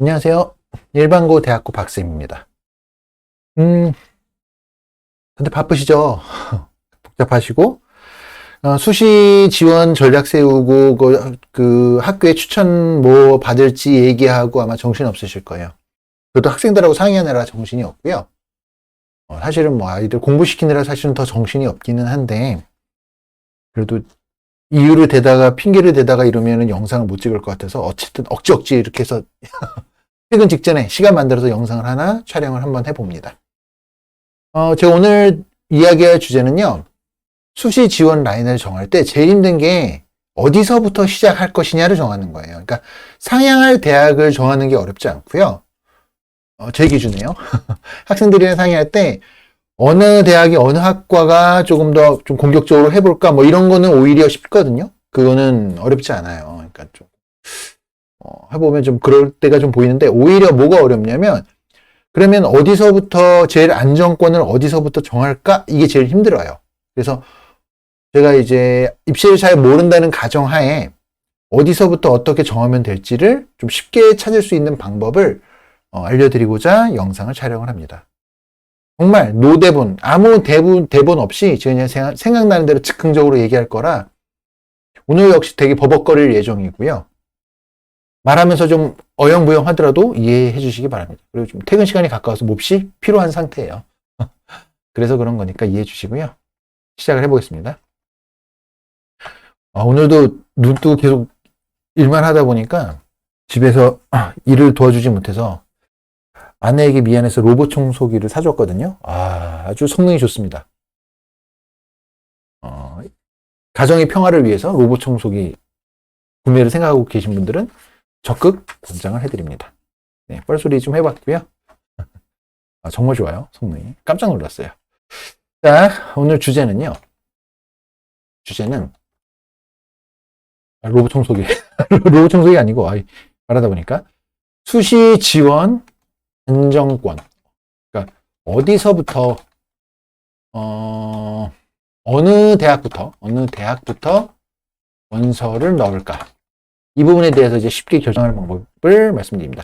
안녕하세요. 일반고 대학교 박쌤입니다. 근데 바쁘시죠? 복잡하시고, 수시 지원 전략 세우고, 그 학교에 추천 뭐 받을지 얘기하고 아마 정신 없으실 거예요. 저도 학생들하고 상의하느라 정신이 없고요. 사실은 뭐 아이들 공부시키느라 사실은 더 정신이 없기는 한데, 그래도 이유를 대다가 핑계를 대다가 이러면은 영상을 못 찍을 것 같아서 어쨌든 억지 이렇게 해서 퇴근 직전에 시간 만들어서 영상을 하나 촬영을 한번 해봅니다. 제가 오늘 이야기할 주제는요, 수시 지원 라인을 정할 때 제일 힘든 게 어디서부터 시작할 것이냐를 정하는 거예요. 그러니까 상향할 대학을 정하는 게 어렵지 않고요. 제 기준에요. 학생들이랑 상의할 때 어느 대학이 어느 학과가 조금 더 좀 공격적으로 해볼까 뭐 이런 거는 오히려 쉽거든요. 그거는 어렵지 않아요. 그러니까 좀 해보면 좀 그럴 때가 좀 보이는데 오히려 뭐가 어렵냐면 그러면 어디서부터 제일 안정권을 어디서부터 정할까? 이게 제일 힘들어요. 그래서 제가 이제 입시를 잘 모른다는 가정하에 어디서부터 어떻게 정하면 될지를 좀 쉽게 찾을 수 있는 방법을 알려드리고자 영상을 촬영을 합니다. 정말 노대본, 아무 대본 없이 그냥 생각나는 대로 즉흥적으로 얘기할 거라 오늘 역시 되게 버벅거릴 예정이고요. 말하면서 좀 어영부영 하더라도 이해해 주시기 바랍니다. 그리고 좀 퇴근 시간이 가까워서 몹시 피로한 상태예요. 그래서 그런 거니까 이해해 주시고요. 시작을 해보겠습니다. 오늘도 눈 뜨고 계속 일만 하다 보니까 집에서 일을 도와주지 못해서 아내에게 미안해서 로봇 청소기를 사줬거든요. 아주 성능이 좋습니다. 가정의 평화를 위해서 로봇 청소기 구매를 생각하고 계신 분들은 적극 권장을 해드립니다. 네, 뻘소리 좀 해봤고요. 정말 좋아요, 성능이. 깜짝 놀랐어요. 자, 오늘 주제는 로봇 청소기. 로봇 청소기 아니고, 말하다 보니까 수시 지원 안정권. 그러니까 어디서부터 어느 대학부터 원서를 넣을까? 이 부분에 대해서 이제 쉽게 결정하는 방법을 말씀드립니다.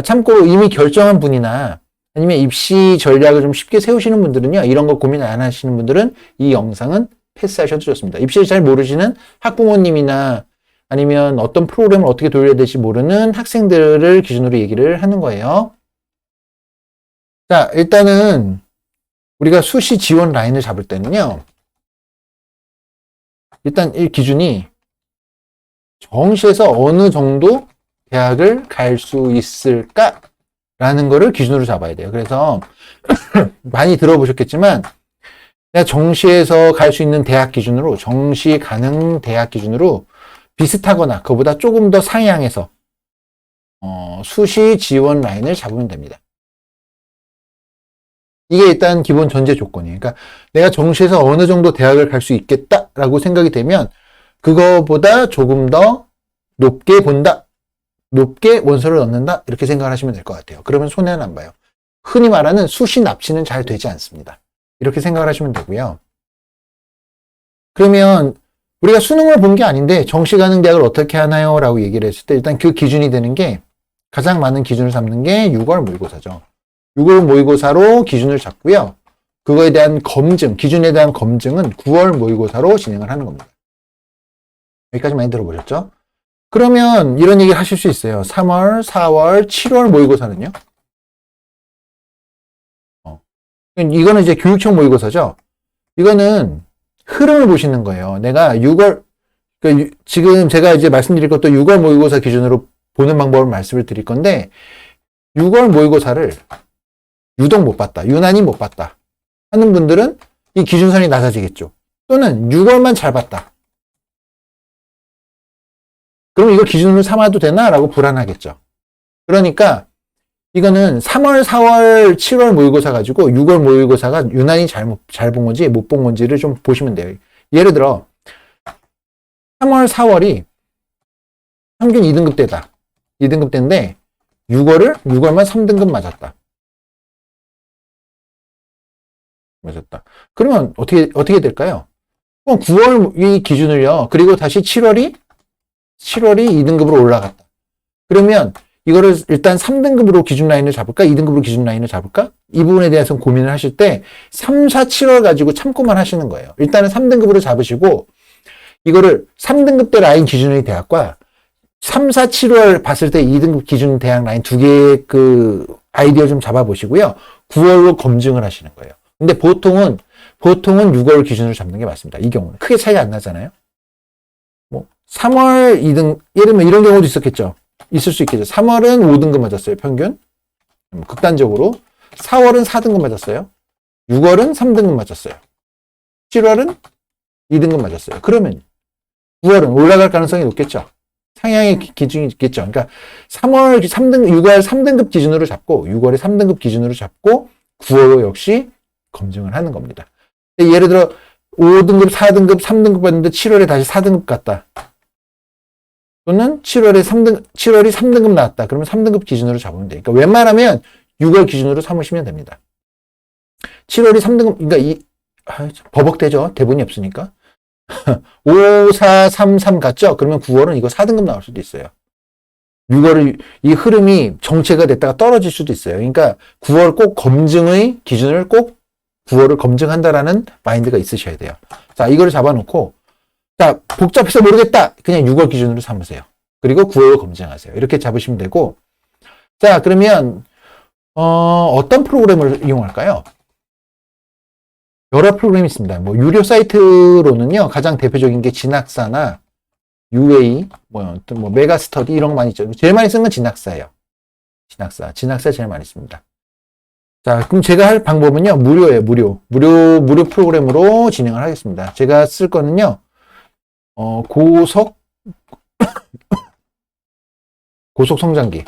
참고로 이미 결정한 분이나 아니면 입시 전략을 좀 쉽게 세우시는 분들은요, 이런 거 고민 안 하시는 분들은 이 영상은 패스하셔도 좋습니다. 입시를 잘 모르시는 학부모님이나 아니면 어떤 프로그램을 어떻게 돌려야 될지 모르는 학생들을 기준으로 얘기를 하는 거예요. 자, 일단은 우리가 수시 지원 라인을 잡을 때는요, 일단 이 기준이 정시에서 어느 정도 대학을 갈 수 있을까라는 거를 기준으로 잡아야 돼요. 그래서 많이 들어보셨겠지만 내가 정시에서 갈 수 있는 대학 기준으로 정시 가능 대학 기준으로 비슷하거나 그보다 조금 더 상향해서 수시 지원 라인을 잡으면 됩니다. 이게 일단 기본 전제 조건이에요. 그러니까 내가 정시에서 어느 정도 대학을 갈 수 있겠다라고 생각이 되면 그거보다 조금 더 높게 본다. 높게 원서를 넣는다. 이렇게 생각을 하시면 될 것 같아요. 그러면 손해는 안 봐요. 흔히 말하는 수시 납치는 잘 되지 않습니다. 이렇게 생각을 하시면 되고요. 그러면 우리가 수능을 본 게 아닌데 정시 가능 대학을 어떻게 하나요? 라고 얘기를 했을 때 일단 그 기준이 되는 게 가장 많은 기준을 삼는 게 6월 모의고사죠. 6월 모의고사로 기준을 잡고요. 그거에 대한 검증, 기준에 대한 검증은 9월 모의고사로 진행을 하는 겁니다. 여기까지 많이 들어보셨죠? 그러면 이런 얘기를 하실 수 있어요. 3월, 4월, 7월 모의고사는요? 이거는 이제 교육청 모의고사죠? 이거는 흐름을 보시는 거예요. 내가 6월, 그러니까 지금 제가 이제 말씀드릴 것도 6월 모의고사 기준으로 보는 방법을 말씀을 드릴 건데, 6월 모의고사를 유독 못 봤다, 유난히 못 봤다 하는 분들은 이 기준선이 낮아지겠죠. 또는 6월만 잘 봤다. 그럼 이걸 기준으로 삼아도 되나? 라고 불안하겠죠. 그러니까 이거는 3월, 4월, 7월 모의고사 가지고 6월 모의고사가 유난히 잘 본 건지 못 본 건지를 좀 보시면 돼요. 예를 들어 3월, 4월이 평균 2등급 대다. 2등급 대인데 6월만 3등급 맞았다. 그러면 어떻게 될까요? 그럼 9월 이 기준을요. 그리고 다시 7월이 2등급으로 올라갔다. 그러면 이거를 일단 3등급으로 기준 라인을 잡을까? 2등급으로 기준 라인을 잡을까? 이 부분에 대해서 고민을 하실 때 3, 4, 7월 가지고 참고만 하시는 거예요. 일단은 3등급으로 잡으시고 이거를 3등급 대 라인 기준의 대학과 3, 4, 7월 봤을 때 2등급 기준 대학 라인 두 개의 그 아이디어 좀 잡아보시고요. 9월로 검증을 하시는 거예요. 근데 보통은 6월 기준으로 잡는 게 맞습니다. 이 경우는. 크게 차이가 안 나잖아요. 뭐 3월 2등, 예를 들면 이런 경우도 있었겠죠. 있을 수 있겠죠. 3월은 5등급 맞았어요. 평균. 극단적으로. 4월은 4등급 맞았어요. 6월은 3등급 맞았어요. 7월은 2등급 맞았어요. 그러면 9월은 올라갈 가능성이 높겠죠. 상향의 기준이 있겠죠. 그러니까 3월 3등, 6월 3등급 기준으로 잡고 6월에 3등급 기준으로 잡고 9월 역시 검증을 하는 겁니다. 예를 들어 5등급, 4등급, 3등급 봤는데 7월에 다시 4등급 갔다. 또는 7월이 3등급 나왔다. 그러면 3등급 기준으로 잡으면 돼요. 그러니까 웬만하면 6월 기준으로 삼으시면 됩니다. 7월이 3등급, 그러니까 버벅대죠. 대본이 없으니까. 5, 4, 3, 3 갔죠? 그러면 9월은 이거 4등급 나올 수도 있어요. 6월은 이 흐름이 정체가 됐다가 떨어질 수도 있어요. 그러니까 9월 꼭 검증의 기준을 꼭 9월을 검증한다라는 마인드가 있으셔야 돼요. 자, 이거를 잡아놓고 자, 복잡해서 모르겠다. 그냥 6월 기준으로 삼으세요. 그리고 9월 검증하세요. 이렇게 잡으시면 되고 자, 그러면 어떤 프로그램을 이용할까요? 여러 프로그램이 있습니다. 뭐 유료 사이트로는요. 가장 대표적인 게 진학사나 UA, 뭐 메가스터디 이런 거 많이 있죠. 제일 많이 쓰는 건 진학사예요. 진학사 제일 많이 씁니다. 자, 그럼 제가 할 방법은요. 무료예요. 무료 프로그램으로 진행을 하겠습니다. 제가 쓸 거는요. 고속 성장기.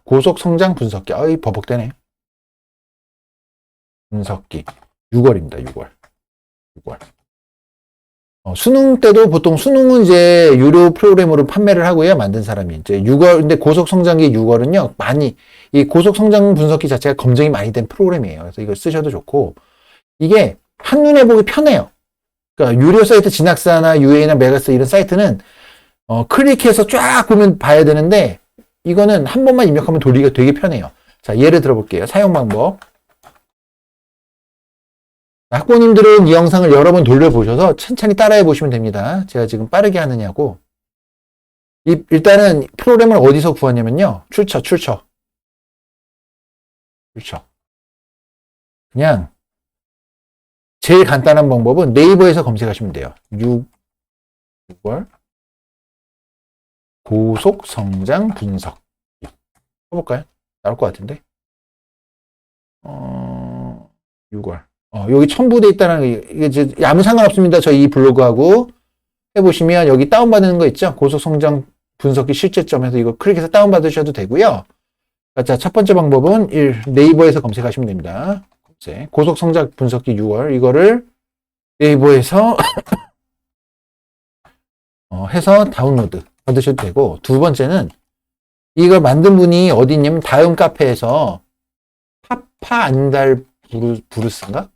고속 성장 분석기. 어이, 버벅대네. 분석기. 6월입니다. 6월. 수능 때도 보통 수능은 이제 유료 프로그램으로 판매를 하고요. 만든 사람이 이제 6월, 근데 고속 성장기 6월은요. 이 고속 성장 분석기 자체가 검증이 많이 된 프로그램이에요. 그래서 이걸 쓰셔도 좋고, 이게 한눈에 보기 편해요. 그러니까 유료 사이트 진학사나 UA나 메가스 이런 사이트는 클릭해서 쫙 보면 봐야 되는데 이거는 한 번만 입력하면 돌리기가 되게 편해요. 자, 예를 들어볼게요. 사용 방법. 학부모님들은 이 영상을 여러 번 돌려보셔서 천천히 따라해 보시면 됩니다. 제가 지금 빠르게 하느냐고. 일단은 프로그램을 어디서 구하냐면요. 출처. 그냥 제일 간단한 방법은 네이버에서 검색하시면 돼요. 6월 고속 성장 분석. 해볼까요? 나올 것 같은데. 6월. 여기 첨부되어 있다는 이게 이제 아무 상관없습니다. 저희 이 블로그하고 해보시면 여기 다운받는 거 있죠? 고속 성장 분석기 실제점에서 이거 클릭해서 다운받으셔도 되고요. 자, 첫 번째 방법은 네이버에서 검색하시면 됩니다. 고속 성장 분석기 6월 이거를 네이버에서 해서 다운로드 받으셔도 되고, 두 번째는 이걸 만든 분이 어디 있냐면 다음 카페에서 파파안달 브루스인가?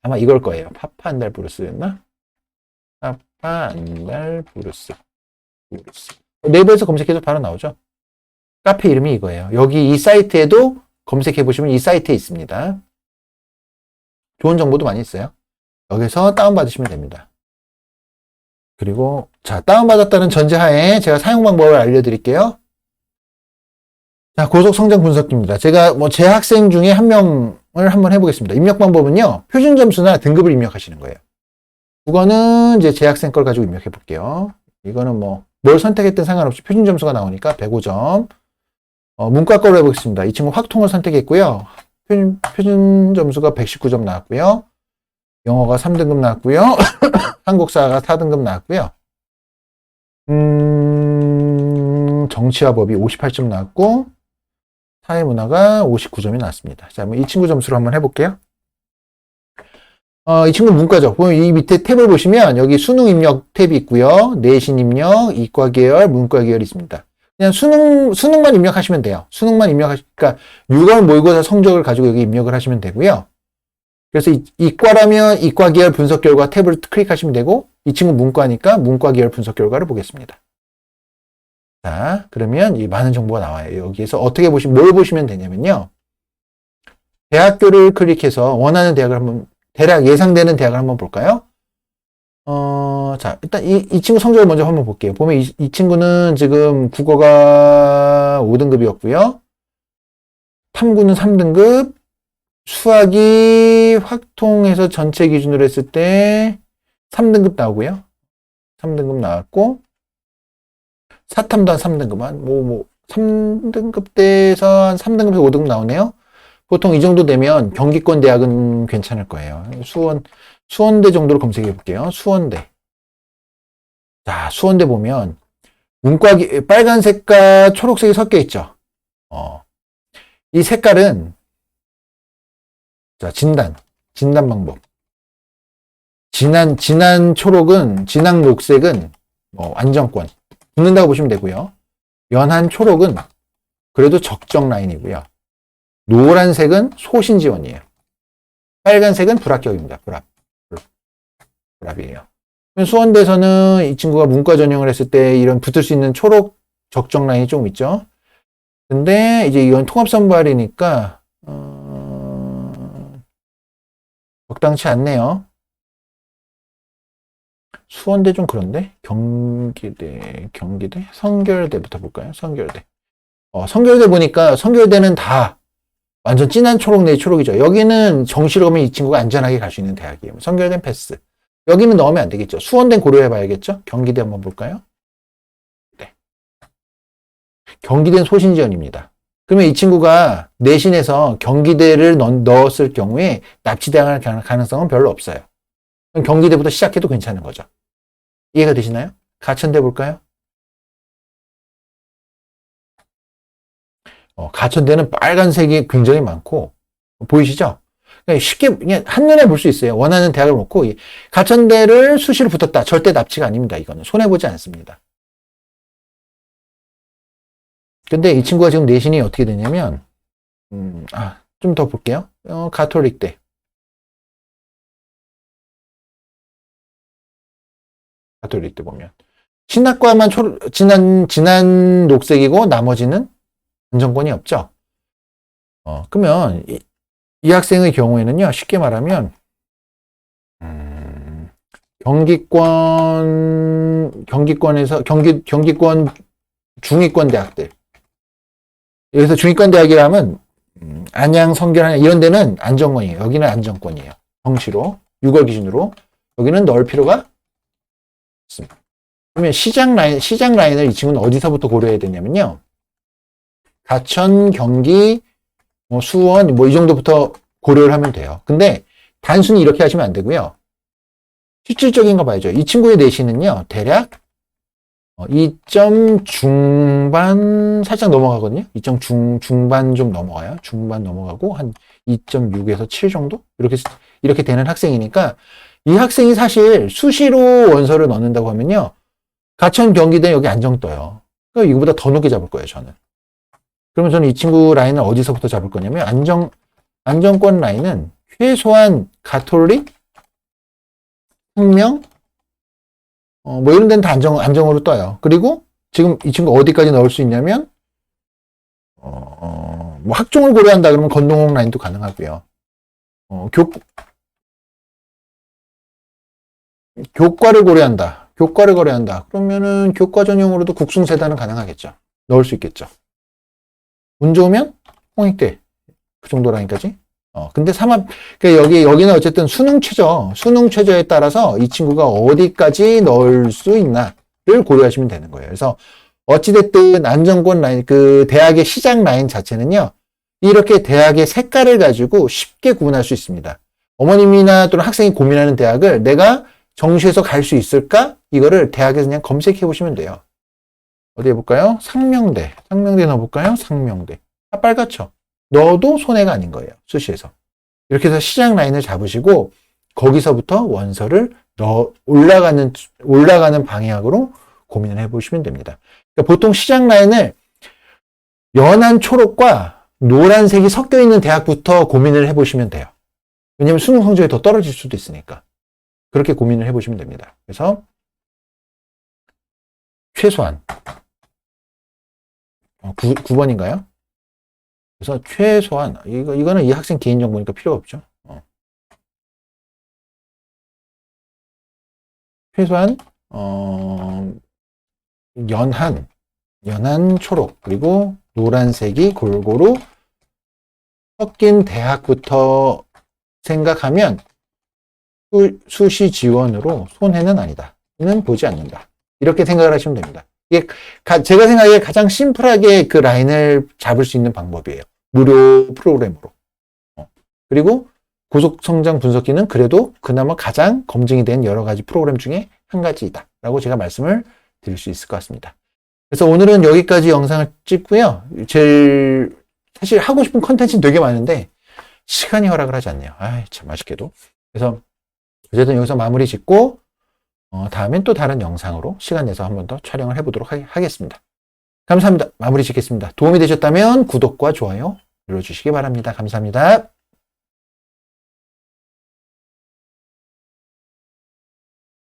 아마 이걸 거예요. 파파안달 브루스였나? 파파안달 브루스. 네이버에서 검색해도 바로 나오죠. 카페 이름이 이거예요. 여기 이 사이트에도 검색해 보시면 이 사이트에 있습니다. 좋은 정보도 많이 있어요. 여기서 다운받으시면 됩니다. 그리고 자, 다운받았다는 전제하에 제가 사용 방법을 알려드릴게요. 자, 고속 성장 분석기입니다. 제가 제 학생 중에 한 명을 한번 해보겠습니다. 입력 방법은요, 표준 점수나 등급을 입력하시는 거예요. 국어는 이제 제 학생 걸 가지고 입력해 볼게요. 이거는 뭘 선택했든 상관없이 표준 점수가 나오니까 105점. 문과 거로 해보겠습니다. 이 친구 확통을 선택했고요. 표준 점수가 119점 나왔고요. 영어가 3등급 나왔고요. 한국사가 4등급 나왔고요. 정치와 법이 58점 나왔고, 사회문화가 59점이 나왔습니다. 자, 이 친구 점수로 한번 해볼게요. 이 친구 문과죠. 이 밑에 탭을 보시면 여기 수능 입력 탭이 있고요. 내신 입력, 이과 계열, 문과 계열이 있습니다. 그냥 수능만 입력하시면 돼요. 그러니까 6월 모의고사 성적을 가지고 여기 입력을 하시면 되고요. 그래서 이과라면 이과 계열 분석 결과 탭을 클릭하시면 되고, 이 친구 문과니까 문과 계열 분석 결과를 보겠습니다. 자, 그러면 이 많은 정보가 나와요. 여기에서 어떻게 뭘 보시면 되냐면요. 대학교를 클릭해서 원하는 대학을 한번, 대략 예상되는 대학을 한번 볼까요? 자, 일단 이 친구 성적을 먼저 한번 볼게요. 보면 이 친구는 지금 국어가 5등급이었고요. 탐구는 3등급, 수학이 확통해서 전체 기준으로 했을 때 3등급 나오고요. 3등급 나왔고, 사탐도 한 3등급, 3등급대에서 한 3등급에서 5등급 나오네요. 보통 이 정도 되면 경기권 대학은 괜찮을 거예요. 수원대 정도로 검색해 볼게요. 수원대. 자, 수원대 보면 문과 빨간색과 초록색이 섞여 있죠. 이 색깔은 자, 진단 방법. 진한 녹색은 안정권 붙는다고 보시면 되고요. 연한 초록은 그래도 적정 라인이고요. 노란색은 소신 지원이에요. 빨간색은 불합격입니다. 불합이에요. 수원대에서는 이 친구가 문과 전형을 했을 때 이런 붙을 수 있는 초록 적정 라인이 조금 있죠. 근데 이제 이건 통합선발이니까 적당치 않네요. 수원대 좀 그런데? 경기대, 성결대부터 볼까요? 성결대. 성결대 보니까 성결대는 다 완전 진한 초록 내 초록이죠. 여기는 정시로 가면 이 친구가 안전하게 갈 수 있는 대학이에요. 성결대는 패스. 여기는 넣으면 안 되겠죠. 수원대는 고려해 봐야겠죠. 경기대 한번 볼까요? 네. 경기대는 소신지원입니다. 그러면 이 친구가 내신에서 경기대를 넣었을 경우에 납치당할 가능성은 별로 없어요. 그럼 경기대부터 시작해도 괜찮은 거죠. 이해가 되시나요? 가천대 볼까요? 가천대는 빨간색이 굉장히 많고, 보이시죠? 쉽게 그냥 한눈에 볼 수 있어요. 원하는 대학을 놓고, 가천대를 수시로 붙었다. 절대 납치가 아닙니다. 이거는 손해보지 않습니다. 근데 이 친구가 지금 내신이 어떻게 되냐면, 좀 더 볼게요. 가톨릭대. 가톨릭대 보면. 신학과만 진한 녹색이고, 나머지는 안정권이 없죠. 그러면 이 학생의 경우에는요, 쉽게 말하면 경기권에서 경기권 중위권 대학들, 여기서 중위권 대학이라면 안양, 성결 이런 데는 안정권이에요. 여기는 안정권이에요. 정시로 6월 기준으로 여기는 넣을 필요가 있습니다. 그러면 시장 라인을 이 친구는 어디서부터 고려해야 되냐면요. 가천, 경기, 수원, 이 정도부터 고려를 하면 돼요. 근데 단순히 이렇게 하시면 안 되고요. 실질적인 거 봐야죠. 이 친구의 내신은요, 대략 2점 중반 살짝 넘어가거든요. 2점 중반 좀 넘어가요. 중반 넘어가고 한 2.6에서 7 정도? 이렇게 되는 학생이니까 이 학생이 사실 수시로 원서를 넣는다고 하면요. 가천, 경기대 여기 안정 떠요. 그러니까 이거보다 더 높게 잡을 거예요, 저는. 그러면 저는 이 친구 라인을 어디서부터 잡을 거냐면 안정권 라인은 최소한 가톨릭, 혁명, 이런 데는 다 안정으로 떠요. 그리고 지금 이 친구 어디까지 넣을 수 있냐면 학종을 고려한다 그러면 건동홍 라인도 가능하고요. 교과를 고려한다. 그러면은 교과 전형으로도 국숭세단은 가능하겠죠. 넣을 수 있겠죠. 운 좋으면 홍익대 그 정도 라인까지. 근데 그러니까 여기는 어쨌든 수능 최저에 따라서 이 친구가 어디까지 넣을 수 있나를 고려하시면 되는 거예요. 그래서 어찌됐든 안정권 라인, 그 대학의 시장 라인 자체는요, 이렇게 대학의 색깔을 가지고 쉽게 구분할 수 있습니다. 어머님이나 또는 학생이 고민하는 대학을 내가 정시에서 갈 수 있을까? 이거를 대학에서 그냥 검색해 보시면 돼요. 어디 해볼까요? 상명대 넣어볼까요? 상명대. 빨갛죠? 넣어도 손해가 아닌 거예요. 수시에서. 이렇게 해서 시장 라인을 잡으시고 거기서부터 원서를 올라가는 방향으로 고민을 해보시면 됩니다. 그러니까 보통 시장 라인을 연한 초록과 노란색이 섞여 있는 대학부터 고민을 해보시면 돼요. 왜냐하면 수능 성적이 더 떨어질 수도 있으니까. 그렇게 고민을 해보시면 됩니다. 그래서 최소한 9번인가요? 그래서 최소한, 이거는 이 학생 개인정보니까 필요 없죠. 최소한, 연한 초록, 그리고 노란색이 골고루 섞인 대학부터 생각하면 수시 지원으로 손해는 아니다. 는 보지 않는다. 이렇게 생각을 하시면 됩니다. 이게 제가 생각에 가장 심플하게 그 라인을 잡을 수 있는 방법이에요. 무료 프로그램으로. 그리고 고속성장 분석기는 그래도 그나마 가장 검증이 된 여러 가지 프로그램 중에 한 가지이다. 라고 제가 말씀을 드릴 수 있을 것 같습니다. 그래서 오늘은 여기까지 영상을 찍고요. 사실 하고 싶은 컨텐츠는 되게 많은데 시간이 허락을 하지 않네요. 참 아쉽게도. 그래서 어쨌든 여기서 마무리 짓고 다음엔 또 다른 영상으로 시간 내서 한 번 더 촬영을 해보도록 하겠습니다. 감사합니다. 마무리 짓겠습니다. 도움이 되셨다면 구독과 좋아요 눌러주시기 바랍니다. 감사합니다.